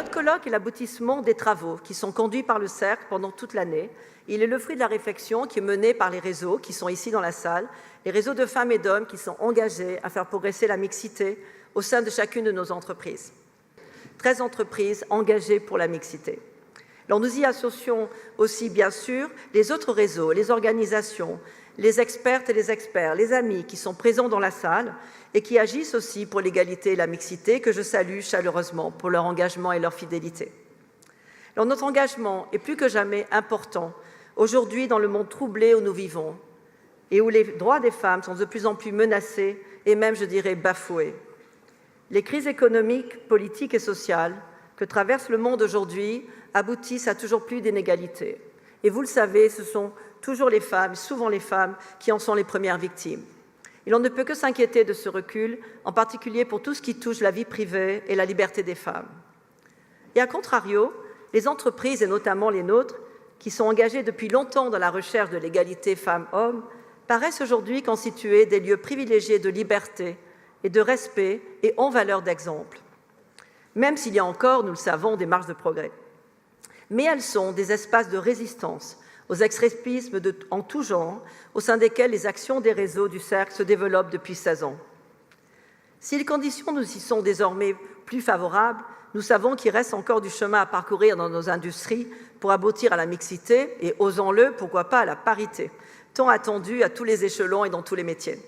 notre colloque est l'aboutissement des travaux qui sont conduits par le Cercle pendant toute l'année. Il est le fruit de la réflexion qui est menée par les réseaux qui sont ici dans la salle, les réseaux de femmes et d'hommes qui sont engagés à faire progresser la mixité au sein de chacune de nos entreprises. 13 entreprises engagées pour la mixité. Alors nous y associons aussi, bien sûr, les autres réseaux, les organisations, les expertes et les experts, les amis qui sont présents dans la salle et qui agissent aussi pour l'égalité et la mixité, que je salue chaleureusement pour leur engagement et leur fidélité. Alors notre engagement est plus que jamais important aujourd'hui dans le monde troublé où nous vivons et où les droits des femmes sont de plus en plus menacés et même, je dirais, bafoués. Les crises économiques, politiques et sociales que traverse le monde aujourd'hui aboutissent à toujours plus d'inégalités. Et vous le savez, ce sont toujours les femmes, souvent les femmes, qui en sont les premières victimes. Et l'on ne peut que s'inquiéter de ce recul, en particulier pour tout ce qui touche la vie privée et la liberté des femmes. Et à contrario, les entreprises, et notamment les nôtres, qui sont engagées depuis longtemps dans la recherche de l'égalité femmes-hommes, paraissent aujourd'hui constituer des lieux privilégiés de liberté et de respect et en valeur d'exemple, même s'il y a encore, nous le savons, des marges de progrès. Mais elles sont des espaces de résistance aux extrémismes en tout genre, au sein desquels les actions des réseaux du Cercle se développent depuis 16 ans. Si les conditions nous y sont désormais plus favorables, nous savons qu'il reste encore du chemin à parcourir dans nos industries pour aboutir à la mixité et, osons-le, pourquoi pas à la parité, tant attendue à tous les échelons et dans tous les métiers.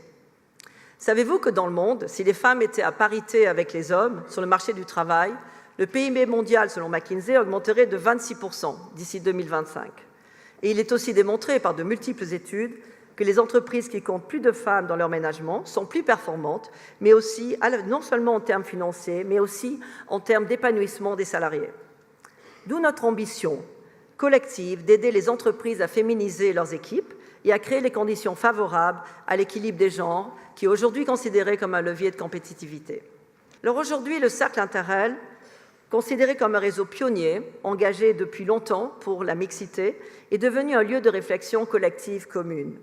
Savez-vous que dans le monde, si les femmes étaient à parité avec les hommes sur le marché du travail, le PIB mondial, selon McKinsey, augmenterait de 26% d'ici 2025. Et il est aussi démontré par de multiples études que les entreprises qui comptent plus de femmes dans leur management sont plus performantes, mais aussi, non seulement en termes financiers, mais aussi en termes d'épanouissement des salariés. D'où notre ambition collective d'aider les entreprises à féminiser leurs équipes et à créer les conditions favorables à l'équilibre des genres, qui est aujourd'hui considéré comme un levier de compétitivité. Alors aujourd'hui, le Cercle Interrel, considéré comme un réseau pionnier, engagé depuis longtemps pour la mixité, est devenu un lieu de réflexion collective commune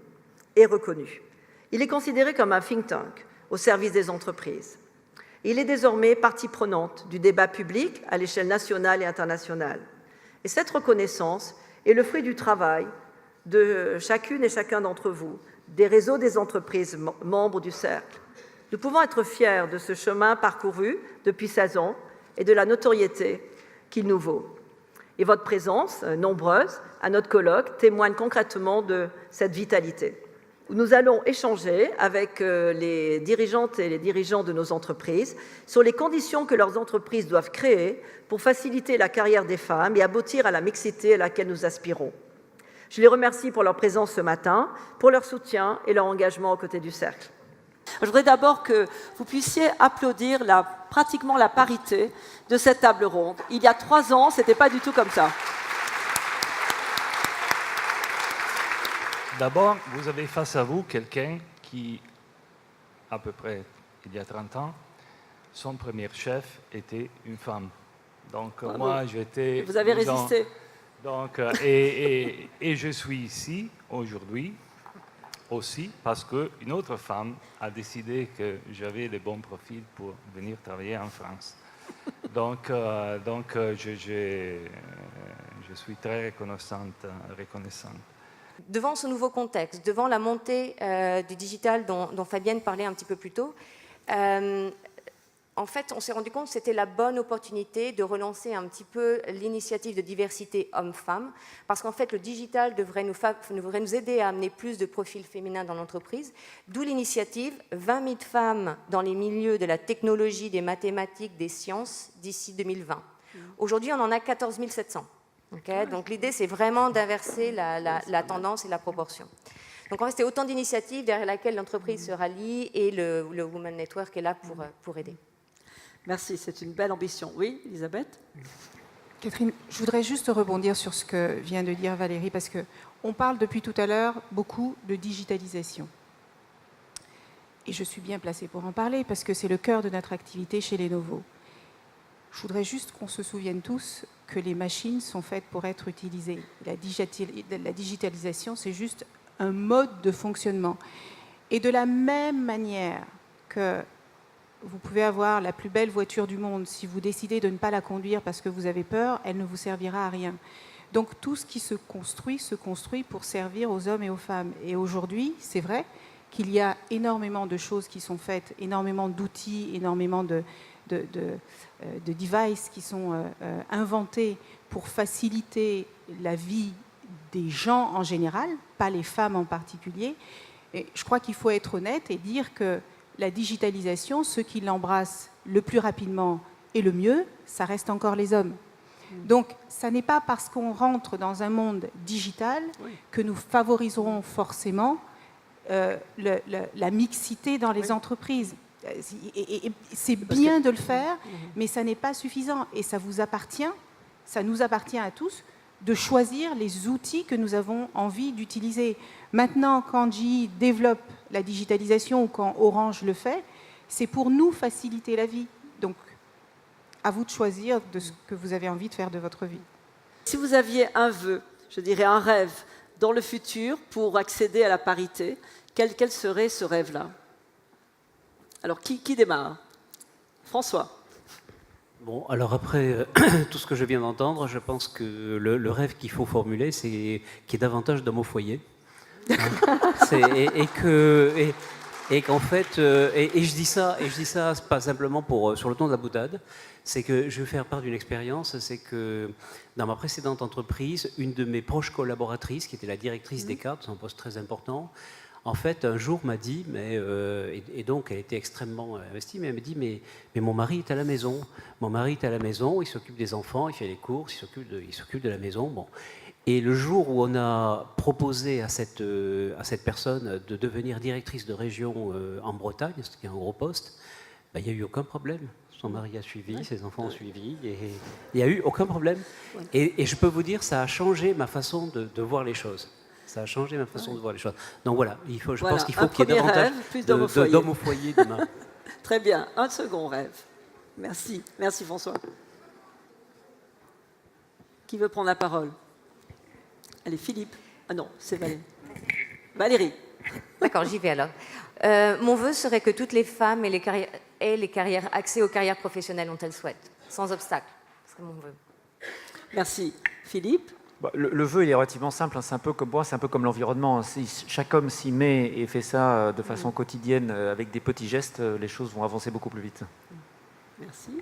et reconnu. Il est considéré comme un think tank au service des entreprises. Il est désormais partie prenante du débat public à l'échelle nationale et internationale. Et cette reconnaissance est le fruit du travail de chacune et chacun d'entre vous, des réseaux des entreprises membres du Cercle. Nous pouvons être fiers de ce chemin parcouru depuis 16 ans et de la notoriété qu'il nous vaut. Et votre présence, nombreuse, à notre colloque, témoigne concrètement de cette vitalité. Nous allons échanger avec les dirigeantes et les dirigeants de nos entreprises sur les conditions que leurs entreprises doivent créer pour faciliter la carrière des femmes et aboutir à la mixité à laquelle nous aspirons. Je les remercie pour leur présence ce matin, pour leur soutien et leur engagement aux côtés du Cercle. Je voudrais d'abord que vous puissiez applaudir pratiquement la parité de cette table ronde. Il y a 3 ans, ce n'était pas du tout comme ça. D'abord, vous avez face à vous quelqu'un qui, à peu près il y a 30 ans, son premier chef était une femme. Donc moi, j'étais... Vous avez résisté. Donc, et je suis ici aujourd'hui aussi parce qu'une autre femme a décidé que j'avais les bons profils pour venir travailler en France. Donc je suis très reconnaissante. Devant ce nouveau contexte, devant la montée du digital dont Fabienne parlait un petit peu plus tôt, en fait, on s'est rendu compte que c'était la bonne opportunité de relancer un petit peu l'initiative de diversité homme-femme, parce qu'en fait, le digital devrait nous aider à amener plus de profils féminins dans l'entreprise, d'où l'initiative 20 000 femmes dans les milieux de la technologie, des mathématiques, des sciences d'ici 2020. Aujourd'hui, on en a 14 700. Okay, donc l'idée, c'est vraiment d'inverser la tendance et la proportion. Donc en fait, c'est autant d'initiatives derrière laquelle l'entreprise se rallie et le Women Network est là pour aider. Merci, c'est une belle ambition. Oui, Elisabeth ? Catherine, je voudrais juste rebondir sur ce que vient de dire Valérie, parce qu'on parle depuis tout à l'heure beaucoup de digitalisation. Et je suis bien placée pour en parler, parce que c'est le cœur de notre activité chez Lenovo. Je voudrais juste qu'on se souvienne tous que les machines sont faites pour être utilisées. La digitalisation, c'est juste un mode de fonctionnement. Et de la même manière que vous pouvez avoir la plus belle voiture du monde. Si vous décidez de ne pas la conduire parce que vous avez peur, elle ne vous servira à rien. Donc tout ce qui se construit pour servir aux hommes et aux femmes. Et aujourd'hui, c'est vrai qu'il y a énormément de choses qui sont faites, énormément d'outils, énormément de devices qui sont inventés pour faciliter la vie des gens en général, pas les femmes en particulier. Et je crois qu'il faut être honnête et dire que la digitalisation, ceux qui l'embrassent le plus rapidement et le mieux, ça reste encore les hommes. Donc, ça n'est pas parce qu'on rentre dans un monde digital que nous favoriserons forcément la mixité dans les entreprises. Et c'est bien de le faire, mais ça n'est pas suffisant. Et ça vous appartient, ça nous appartient à tous, de choisir les outils que nous avons envie d'utiliser. Maintenant, quand GE développe la digitalisation ou quand Orange le fait, c'est pour nous faciliter la vie. Donc, à vous de choisir de ce que vous avez envie de faire de votre vie. Si vous aviez un vœu, je dirais un rêve, dans le futur pour accéder à la parité, quel serait ce rêve-là? Alors, qui démarre? François. Bon, alors après tout ce que je viens d'entendre, je pense que le rêve qu'il faut formuler, c'est qu'il y ait davantage d'hommes au foyer. Et qu'en fait, et je dis ça pas simplement sur le ton de la boutade, c'est que je vais faire part d'une expérience, c'est que dans ma précédente entreprise, une de mes proches collaboratrices, qui était la directrice des cadres, c'est un poste très important, en fait, un jour m'a dit, et donc elle était extrêmement investie, mais elle me dit, mais mon mari est à la maison. Mon mari est à la maison, il s'occupe des enfants, il fait les courses, il s'occupe de la maison. Bon. Et le jour où on a proposé à cette personne de devenir directrice de région en Bretagne, ce qui est un gros poste, ben, il n'y a eu aucun problème. Son mari a suivi, ses enfants ont suivi, et il n'y a eu aucun problème. Et je peux vous dire, ça a changé ma façon de voir les choses. Ça a changé ma façon de voir les choses. Donc voilà, je pense qu'il faut qu'il y ait davantage d'hommes au foyer demain. Très bien, un second rêve. Merci, merci François. Qui veut prendre la parole? Allez, Philippe. Ah non, c'est Valérie. Valérie. D'accord, j'y vais alors. Mon vœu serait que toutes les femmes aient accès aux carrières professionnelles dont elles souhaitent, sans obstacle. C'est mon vœu. Merci. Philippe. Le vœu, il est relativement simple. C'est un peu comme moi, c'est un peu comme l'environnement. Si chaque homme s'y met et fait ça de façon quotidienne, avec des petits gestes, les choses vont avancer beaucoup plus vite. Merci.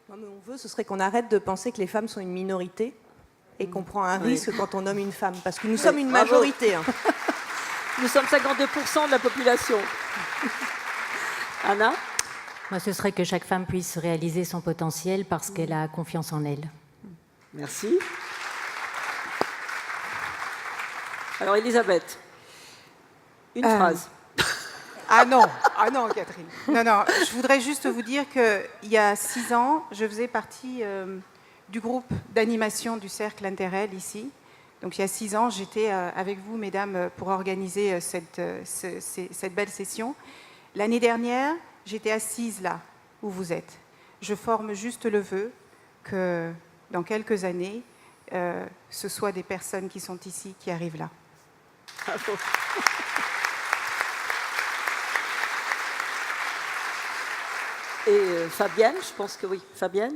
Moi, mon vœu, ce serait qu'on arrête de penser que les femmes sont une minorité et qu'on prend un risque quand on nomme une femme. Parce que nous sommes une majorité. Hein. Nous sommes 52% de la population. Anna? Moi, ce serait que chaque femme puisse réaliser son potentiel parce qu'elle a confiance en elle. Merci. Alors, Elisabeth, une phrase. Ah non, Catherine. Non, je voudrais juste vous dire qu'il y a 6 ans, je faisais partie du groupe d'animation du Cercle Interrel ici. Donc il y a 6 ans, j'étais avec vous, mesdames, pour organiser cette belle session. L'année dernière, j'étais assise là où vous êtes. Je forme juste le vœu que dans quelques années, ce soit des personnes qui sont ici qui arrivent là. Bravo. Et Fabienne, je pense que oui. Fabienne?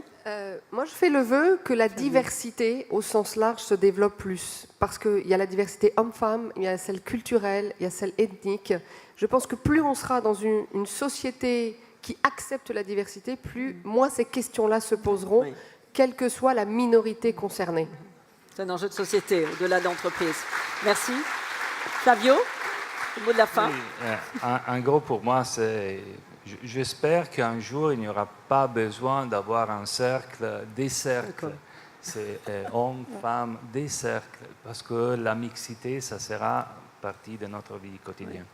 Moi, je fais le vœu que la diversité, au sens large, se développe plus. Parce qu'il y a la diversité homme-femme, il y a celle culturelle, il y a celle ethnique. Je pense que plus on sera dans une société qui accepte la diversité, plus moins ces questions-là se poseront, quelle que soit la minorité concernée. C'est un enjeu de société, au-delà d'entreprise. Merci. Flavio, le mot de la fin. Oui, un gros pour moi, c'est... J'espère qu'un jour, il n'y aura pas besoin d'avoir un cercle, des cercles. C'est hommes, femmes, des cercles. Parce que la mixité, ça sera partie de notre vie quotidienne.